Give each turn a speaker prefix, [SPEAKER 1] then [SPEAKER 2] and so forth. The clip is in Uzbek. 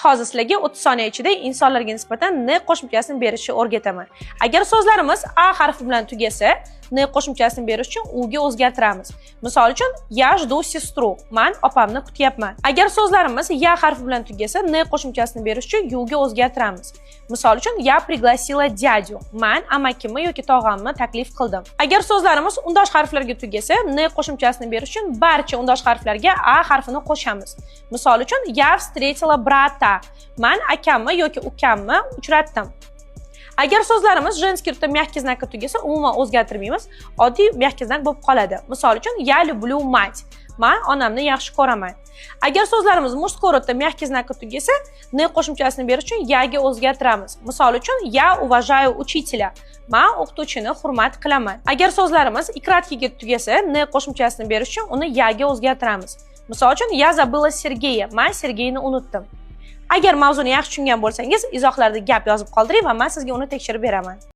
[SPEAKER 1] hozir sizlarga 30 soniya ichida insonlarga nisbatan n qo'shimchasini berishni o'rgataman. Agar so'zlarimiz a harfi bilan tugasa, n qo'shimchasini berish uchun u ga o'zgartiramiz. Misol uchun, я жду сестру. Men opamni kutyapman. Agar so'zlarimiz ya harfi bilan tugasa, n qo'shimchasini berish uchun u ga o'zgartiramiz. Misol uchun, я пригласила дядю. Men amakimni yoki tog'amni taklif qildim. Agar so'zlarimiz undosh harflarga tugasa, n qo'shimchasini berish uchun barcha undosh harflarga a harfini qo'shamiz. Misol uchun, я встретила брата. Men akamni yoki ukamni uchratdim. Agar so'zlarimiz женский rodda мягкий znakka tugasa, umuman o'zgartirmaymiz. Oddiy мягкий znak bo'lib qoladi. Misol uchun, я люблю мать. Men onamni yaxshi ko'raman. Agar so'zlarimiz мужской rodda мягкий znakka tugasa, n qo'shimchasini berish uchun ya ga o'zgartiramiz. Misol uchun, я уважаю учителя. Men o'qituvchini hurmat qilaman. Agar so'zlarimiz ikratkiga tugasa, n qo'shimchasini berish uchun uni ya ga o'zgartiramiz. Misol uchun, я забыла Сергея. Men Sergeyni unutdim. Agar mavzuni yaxshi tushungan bo'lsangiz, izohlarda gap yozib qoldiring va men sizga uni tekshirib beraman.